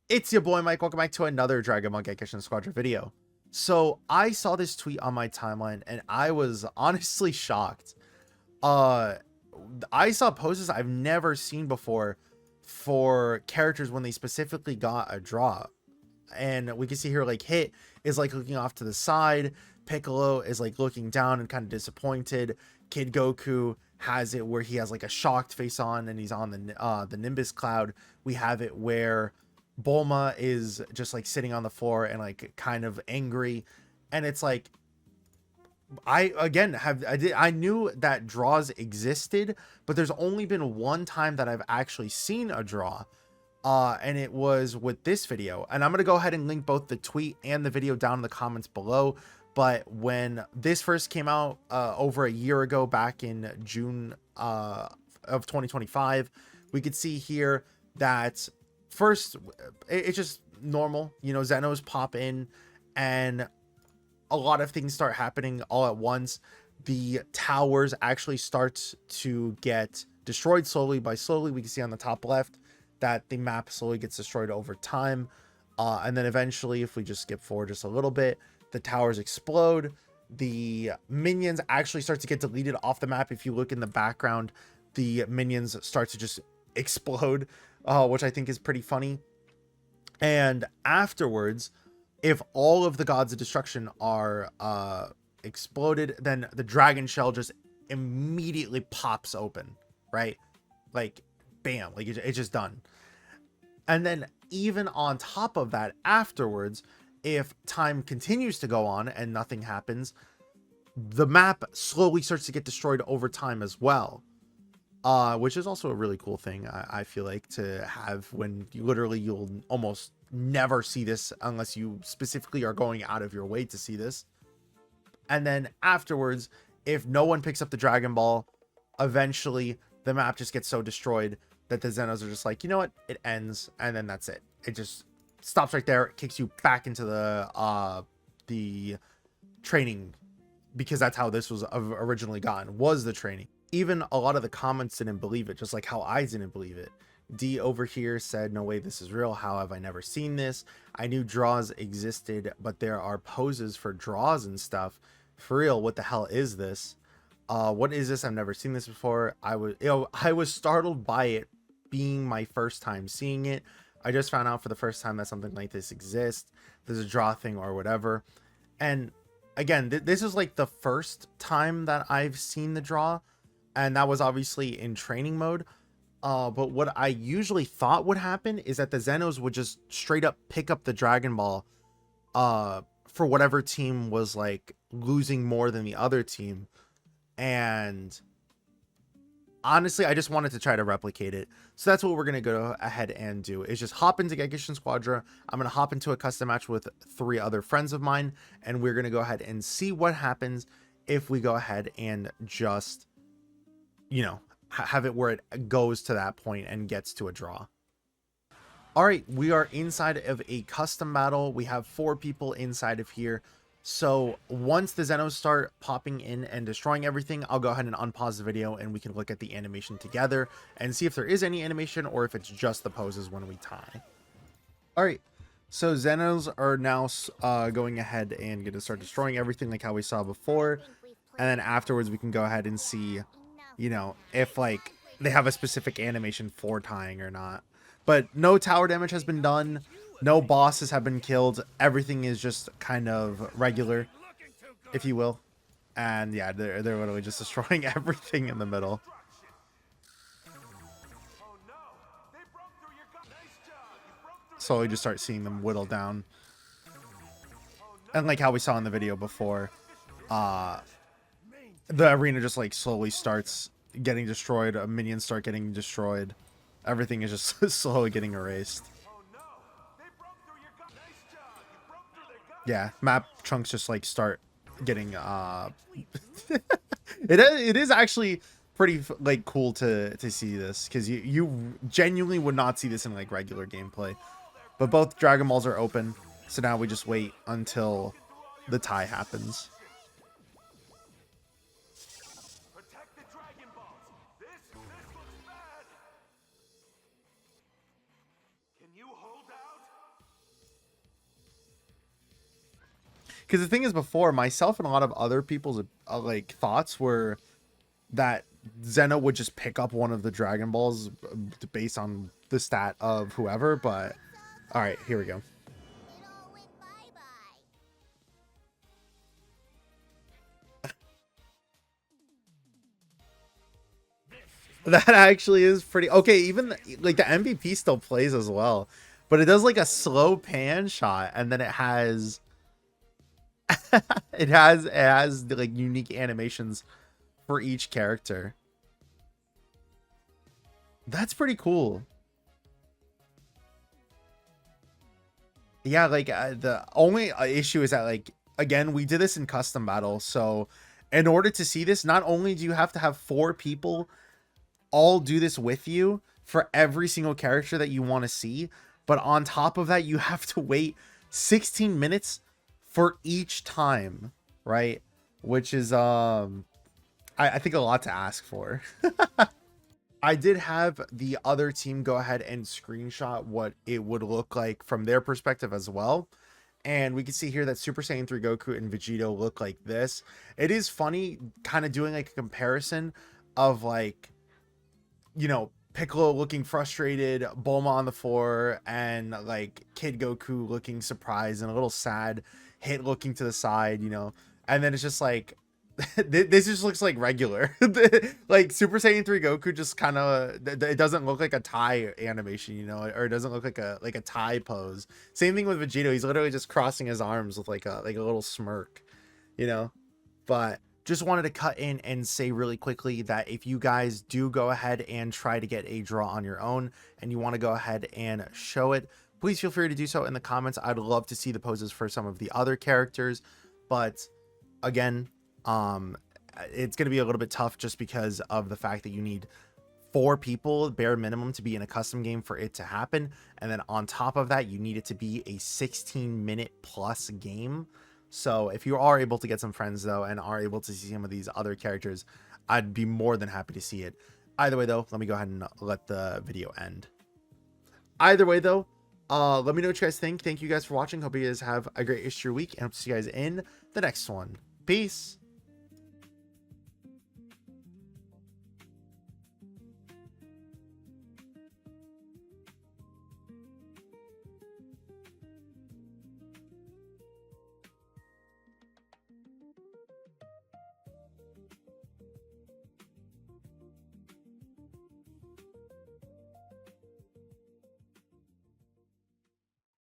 It's your boy Mike. Welcome back to another Dragon Ball Gekishin Squadra video. So I saw this tweet on my timeline and I was honestly shocked. I saw poses I've never seen before for characters when they specifically got a draw. And we can see here like Hit is like looking off to the side, Piccolo is like looking down and kind of disappointed. Kid Goku has it where he has like a shocked face on and he's on the Nimbus cloud. We have it where Bulma is just like sitting on the floor and like kind of angry, and it's like I knew that draws existed, but there's only been one time that I've actually seen a draw, and it was with this video. And I'm gonna go ahead and link both the tweet and the video down in the comments below. But when this first came out over a year ago, back in June of 2025, we could see here that first it's just normal, you know, Zenos pop in and a lot of things start happening all at once. The towers actually start to get destroyed slowly by slowly. We can see on the top left that the map slowly gets destroyed over time, and then eventually, if we just skip forward just a little bit, the towers explode. The minions actually start to get deleted off the map. If you look in the background, the minions start to just explode, which I think is pretty funny. And afterwards, if all of the gods of destruction are exploded, then the dragon shell just immediately pops open, right? Like bam, like it's just done. And then even on top of that, afterwards, if time continues to go on and nothing happens, the map slowly starts to get destroyed over time as well. Which is also a really cool thing, I feel like, to have, when you literally, you'll almost never see this unless you specifically are going out of your way to see this. And then afterwards, if no one picks up the Dragon Ball, eventually the map just gets so destroyed that the Zenos are just like, you know what, it ends, and then that's it. It just stops right there. It kicks you back into the training, because that's how this was originally gotten, was the training. Even a lot of the comments didn't believe it, just like how I didn't believe it. D over here said, no way, this is real. How have I never seen this? I knew draws existed, but there are poses for draws and stuff. For real, what the hell is this? What is this? I've never seen this before. I was startled by it being my first time seeing it. I just found out for the first time that something like this exists. There's a draw thing or whatever. And again, this is like the first time that I've seen the draw, and that was obviously in training mode. But what I usually thought would happen is that the Zenos would just straight up pick up the Dragon Ball for whatever team was like losing more than the other team. And honestly, I just wanted to try to replicate it. So that's what we're going to go ahead and do, is just hop into Gekishin Squadra. I'm going to hop into a custom match with 3 other friends of mine, and we're going to go ahead and see what happens if we go ahead and just, you know, have it where it goes to that point and gets to a draw. All right, we are inside of a custom battle. We have 4 people inside of here. So once the Zenos start popping in and destroying everything, I'll go ahead and unpause the video and we can look at the animation together and see if there is any animation or if it's just the poses when we tie. All right, so Zenos are now going ahead and going to start destroying everything like how we saw before. And then afterwards, we can go ahead and see, you know, if like they have a specific animation for tying or not. But no tower damage has been done. No bosses have been killed. Everything is just kind of regular, if you will. And yeah, they're literally just destroying everything in the middle. Slowly just start seeing them whittle down. And like how we saw in the video before, the arena just like slowly starts getting destroyed. Minions start getting destroyed. Everything is just slowly getting erased. Yeah, map chunks just like start getting it is actually pretty like cool to see this, because you genuinely would not see this in like regular gameplay. But both Dragon Balls are open, so now we just wait until the tie happens. Can you hold out? Because the thing is, before, myself and a lot of other people's like thoughts were that Zeno would just pick up one of the Dragon Balls based on the stat of whoever. But all right, here we go. That actually is pretty okay. Even like the MVP still plays as well, but it does like a slow pan shot, and then it has it has like unique animations for each character. That's pretty cool. Yeah, like the only issue is that, like, again, we did this in custom battle, so in order to see this, not only do you have to have 4 people all do this with you for every single character that you want to see, but on top of that, you have to wait 16 minutes for each time, right? Which is I think a lot to ask for. I did have the other team go ahead and screenshot what it would look like from their perspective as well. And we can see here that Super Saiyan 3 Goku and Vegito look like this. It is funny kind of doing like a comparison of, like, you know, Piccolo looking frustrated, Bulma on the floor, and like Kid Goku looking surprised and a little sad, Hit looking to the side, you know. And then it's just like, this just looks like regular. Like Super Saiyan 3 Goku just kind of, it doesn't look like a tie animation, you know, or it doesn't look like a tie pose. Same thing with Vegito. He's literally just crossing his arms with like a little smirk, you know. But just wanted to cut in and say really quickly that if you guys do go ahead and try to get a draw on your own and you want to go ahead and show it, please feel free to do so in the comments. I'd love to see the poses for some of the other characters, but again, it's going to be a little bit tough just because of the fact that you need 4 people bare minimum to be in a custom game for it to happen, and then on top of that, you need it to be a 16-minute plus game. So if you are able to get some friends though and are able to see some of these other characters, I'd be more than happy to see it. Either way though, let me go ahead and let the video end. Either way though, let me know what you guys think. Thank you guys for watching. Hope you guys have a great Easter week, and hope to see you guys in the next one. Peace.